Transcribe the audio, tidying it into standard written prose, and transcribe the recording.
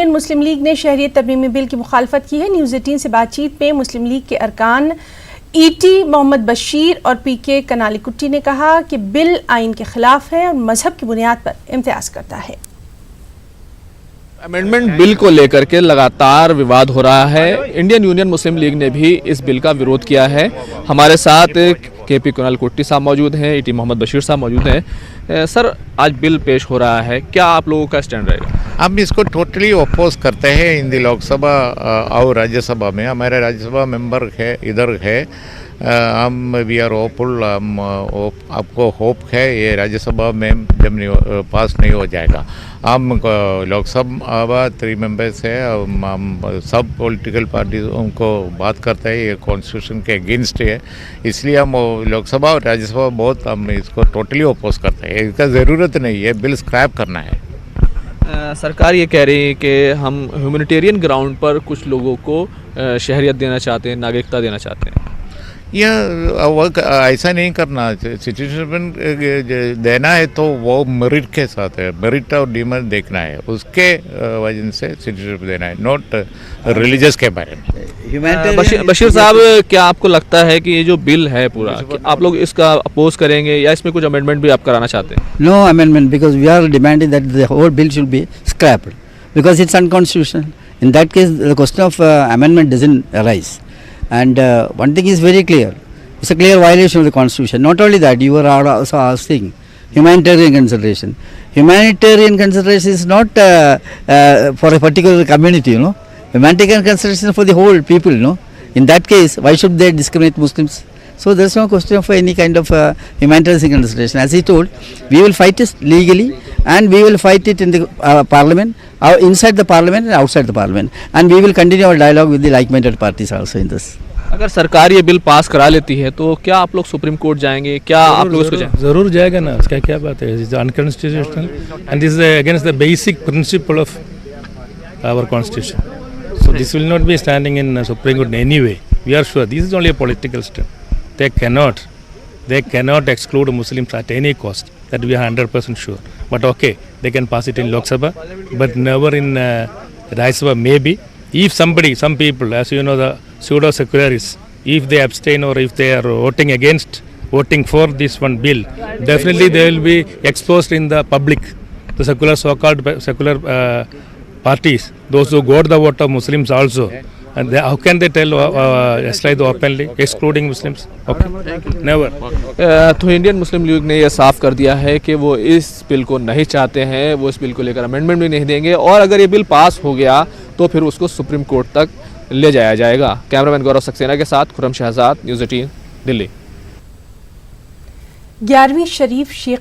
Union मुस्लिम league ने शहरियत तरमीमी bill की मुखालफत की है। न्यूज़ 18 से बातचीत में मुस्लिम लीग के अरकान ईटी मोहम्मद बशीर और पीके कनाली कुट्टी ने कहा कि बिल आइन के खिलाफ है और मजहब की बुनियाद पर इम्तियाज करता है। अमेंडमेंट बिल को लेकर के लगातार विवाद हो रहा है। इंडियन यूनियन मुस्लिम लीग ने भी इस बिल का विरोध किया है। हमारे साथ केपी कनाली कुट्टी साहब मौजूद हैं, ईटी मोहम्मद बशीर साहब मौजूद हैं। सर, आज बिल पेश हो रहा है, क्या आप लोगों का स्टैंड रहेगा? हम इसको टोटली अपोज करते हैं। इन दी लोकसभा और राज्यसभा में हमारे राज्यसभा मेंबर है, इधर है। हम वी आर होपफुल, हम आपको होप है ये राज्यसभा में जब पास नहीं हो जाएगा। हम लोकसभा 3 मेंबर्स है, हम सब पॉलिटिकल पार्टीज उनको बात करते हैं, ये कॉन्स्टिट्यूशन के अगेंस्ट है। इसलिए हम लोकसभा और राज्यसभा बहुत हम इसको टोटली अपोज करते हैं। इसका ज़रूरत नहीं है, बिल स्क्रैप करना है। सरकार ये कह रही है कि हम ह्यूमैनिटेरियन ग्राउंड पर कुछ लोगों को शहरियत देना चाहते हैं, नागरिकता देना चाहते हैं। यह ऐसा नहीं करना। सिटीजनशिप देना है तो वो मेरिट के साथ है, मेरिट और डिमेरिट देखना है, उसके वजह से सिटीजनशिप देना है, नॉट रिलीजियस के बारे में। बशीर साहब, क्या आपको लगता है कि ये जो बिल है पूरा, आप लोग इसका अपोज करेंगे या इसमें कुछ अमेंडमेंट भी आप कराना चाहते हैं? No amendment, because we are demanding that the whole bill should be scrapped because it's unconstitutional. In that case, the question of amendment doesn't arise. And one thing is very clear, it's a clear violation of the constitution. Not only that, you are also asking humanitarian consideration. Humanitarian consideration is not for a particular community, you know. Humanitarian consideration is for the whole people, you know. In that case, why should they discriminate Muslims? So there is no question of any kind of humanitarian consideration. As he told, we will fight it legally and we will fight it in the parliament, inside the parliament and outside the parliament. And we will continue our dialogue with the like-minded parties also in this. अगर सरकार ये bill pass करा लेती है तो क्या आप लोग सुप्रीम कोर्ट जाएंगे? क्या आप लोग इसको जाएंगे? जरूर जाएगा ना, उसका क्या बात है। It's unconstitutional and this is against the basic principle of our constitution. So this will not be standing in Supreme Court in any way. We are sure this is only a political step. They cannot exclude Muslims at any cost. That we are 100% sure. But okay, they can pass it in Lok Sabha, but never in Rajya Sabha. Maybe if some people, as you know, the pseudo secularists, if they abstain or if they are voting for this one bill, definitely they will be exposed in the public. The secular, so-called secular parties, those who got the vote of Muslims also. And how can they tell slide openly excluding Muslims? Okay, never. तो Indian Muslim league ने यह साफ कर दिया है कि वो इस बिल को नहीं चाहते हैं, वो इस बिल को लेकर अमेंडमेंट भी नहीं देंगे और अगर ये बिल पास हो गया तो फिर उसको सुप्रीम कोर्ट तक ले जाया जाएगा। कैमरामैन गौरव सक्सेना के साथ खुर्रम शहजाद, न्यूज़ 18 दिल्ली। 11वीं शरीफ शेख